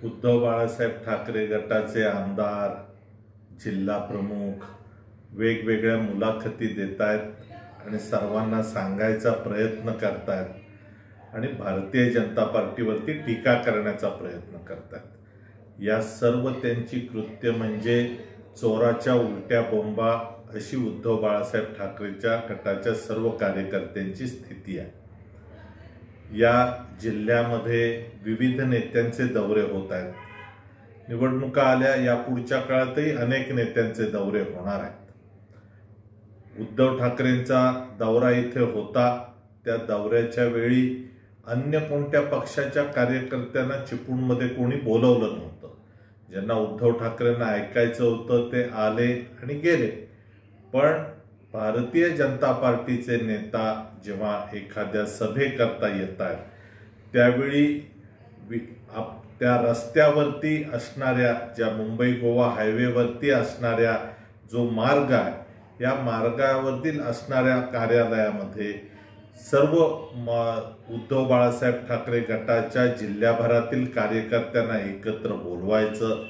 उद्धव बाळासाहेब ठाकरे गटाचे आमदार, जिल्हा प्रमुख वेगवेगळ्या मुलाखती देत आहेत आणि सर्वांना सांगायचा प्रयत्न करतात आणि भारतीय जनता पार्टीवरती टीका करण्याचा प्रयत्न करतात। या सर्व त्यांची कृत्य म्हणजे चोराच्या उलट्या बोंबा अशी उद्धव बाळासाहेब ठाकरेच्या गटाच्या सर्व कार्यकर्त्यांची स्थिती आहे। या जिल्ह्यामध्ये विविध नेत्यांचे दौरे होत आहेत। निवडणुका आल्या, या पुढच्या काळातही अनेक नेत्यांचे दौरे होणार आहेत। उद्धव ठाकरेंचा दौरा इथे होता, त्या दौऱ्याच्या वेळी अन्य कोणत्या पक्षाच्या कार्यकर्त्यांना चिपळूणमध्ये कोणी बोलवलं नव्हतं। ज्यांना उद्धव ठाकरेंना ऐकायचं होतं ते आले आणि गेले, पण भारतीय जनता पार्टीचे नेता जेव्हा एखाद्या सभेकरता येतात त्यावेळी त्या रस्त्यावरती असणाऱ्या, ज्या मुंबई गोवा हायवेवरती असणाऱ्या जो मार्ग आहे, या मार्गावरील असणाऱ्या कार्यालयामध्ये सर्व उद्धव बाळासाहेब ठाकरे गटाच्या जिल्ह्याभरातील कार्यकर्त्यांना एकत्र बोलवायचं,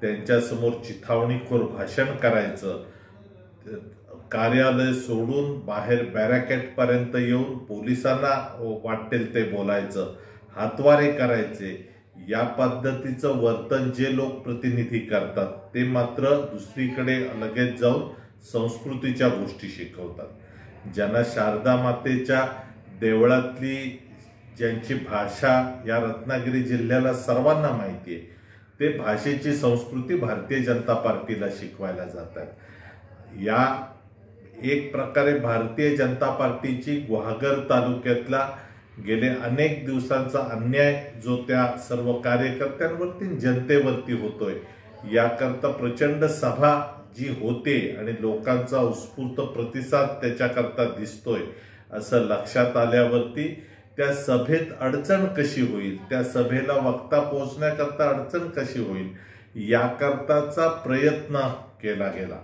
त्यांच्यासमोर चिथावणीखोर भाषण करायचं, कार्यालय सोडून बाहेर बॅरिकेडपर्यंत येऊन पोलिसांना वाटेल ते बोलायचं, हातवारे करायचे। या पद्धतीचं वर्तन जे लोकप्रतिनिधी करतात ते मात्र दुसरीकडे लगेच जाऊन संस्कृतीच्या गोष्टी शिकवतात। ज्यांना शारदा मातेच्या देवळातली ज्यांची भाषा या रत्नागिरी जिल्ह्याला सर्वांना माहिती आहे, ते भाषेची संस्कृती भारतीय जनता पार्टीला शिकवायला जातात। या एक प्रकारे भारतीय जनता पार्टीची गुहागर तालुक्यातला गेले अनेक दिवसांचा अन्याय जो त्या सर्व कार्यकर्त्यांवरती जनतेवरती होतोय, याकरता प्रचंड सभा जी होते आणि लोकांचा उत्स्फूर्त प्रतिसाद त्याच्याकरता दिसतोय असं लक्षात आल्यावरती त्या सभेत अडचण कशी होईल, त्या सभेला वक्ता पोहोचण्याकरता अडचण कशी होईल, याकरताचा प्रयत्न केला गेला।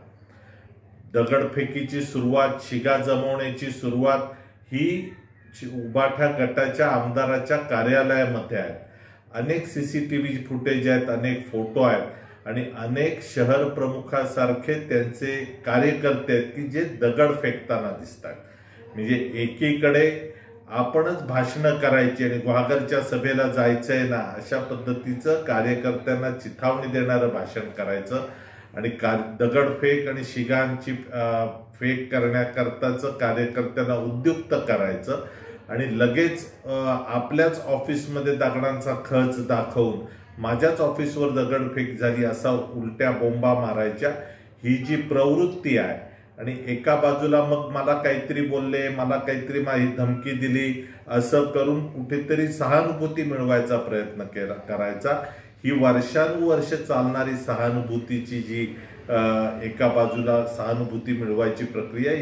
दगडफेकीची सुरुवात, शिगा जमवण्याची सुरुवात ही उबाठा गटाच्या आमदाराच्या कार्यालयामध्ये आहे। अनेक सीसीटीव्ही फुटेज आहेत, अनेक फोटो आहेत आणि अनेक शहर प्रमुखासारखे त्यांचे कार्यकर्ते आहेत की जे दगड फेकताना दिसतात। म्हणजे एकीकडे आपणच भाषणं करायची आणि गुहागरच्या सभेला जायचंय ना, अशा पद्धतीचं कार्यकर्त्यांना चिथावणी देणारं भाषण करायचं आणि दगडफेक आणि शिगांची फेक करण्याकरताचं कार्यकर्त्यांना उद्युक्त करायचं आणि लगेच आपल्याच ऑफिसमध्ये दगडांचा खच दाखवून माझ्याच ऑफिसवर दगडफेक झाली असा उलट्या बोंबा मारायच्या, ही जी प्रवृत्ती आहे। आणि एका बाजूला मग मला काहीतरी बोलले, मला काहीतरी माझी धमकी दिली असं करून कुठेतरी सहानुभूती मिळवायचा प्रयत्न करायचा। ही वर्षानुवर्ष चालणारी सहानुभूतीची जी एका बाजूला सहानुभूती मिळवायची प्रक्रिया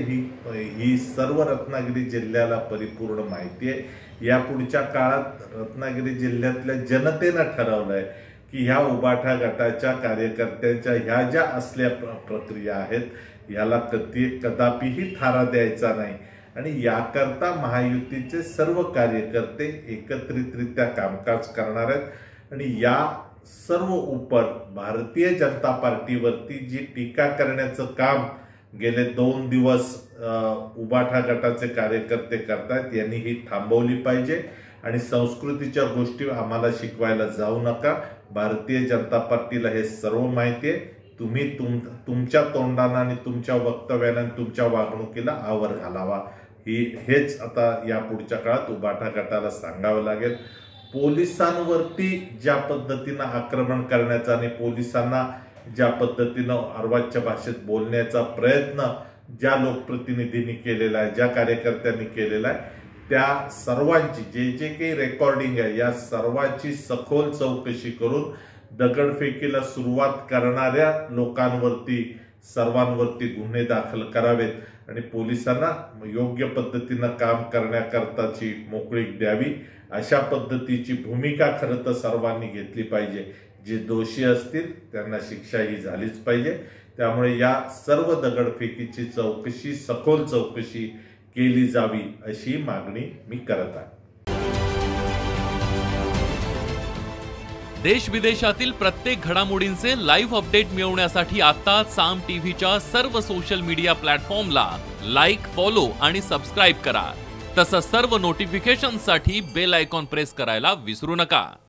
ही सर्व रत्नागिरी जिल्ह्याला परिपूर्ण माहिती आहे। या पुढच्या काळात रत्नागिरी जिल्ह्यातल्या जनतेनं ठरवलंय की ह्या उबाठा गटाच्या कार्यकर्त्यांच्या ह्या ज्या असल्या प्रक्रिया आहेत, याला कदापिही थारा द्यायचा नाही आणि याकरता महायुतीचे सर्व कार्यकर्ते एकत्रितरित्या कामकाज करणार आहेत। आणि या सर्व उपर भारतीय जनता पार्टीवरती जी टीका करण्याचं काम गेले 2 दिवस उबाठा गटाचे कार्यकर्ते करतात, यांनी ही थांबवली पाहिजे आणि संस्कृतीच्या गोष्टी आम्हाला शिकवायला जाऊ नका। भारतीय जनता पार्टीला हे सर्व माहिती आहे। तुम्ही तुमच्या तोंडाने आणि तुमच्या वक्तव्याने आणि तुमच्या वागणुकीला आवर घालावा, हेच आता या पुढच्या काळात उबाठा गटाला सांगावं लागेल। पोलिसांवरती ज्या पद्धतीनं आक्रमण करण्याचा आणि पोलिसांना ज्या पद्धतीनं अर्वाच्य भाषेत बोलण्याचा प्रयत्न ज्या लोकप्रतिनिधींनी केलेला आहे, ज्या कार्यकर्त्यांनी केलेला आहे, त्या सर्वांची जे काही रेकॉर्डिंग आहे, या सर्वांची सखोल चौकशी करून दगडफेकीला सुरुवात करणाऱ्या लोकांवरती सर्वांवरती गुन्हे दाखल करावेत आणि पोलिसांना योग्य पद्धतीनं काम करण्याकरताची मोकळीक द्यावी, अशा पद्धतीची भूमिका खरं तर सर्वांनी घेतली पाहिजे। जे दोषी असतील त्यांना शिक्षा ही झालीच पाहिजे। त्यामुळे या सर्व दगडफेकीची चौकशी, सखोल चौकशी केली जावी अशी मागणी मी करत आहे। देश विदेशातील प्रत्येक घडामोडींचे लाईव्ह अपडेट मिळवण्यासाठी आता साम टीव्हीच्या सर्व सोशल मीडिया प्लॅटफॉर्मला लाईक, फॉलो आणि सबस्क्राईब करा. तसंच सर्व नोटिफिकेशनसाठी बेल आयकॉन प्रेस करायला विसरू नका.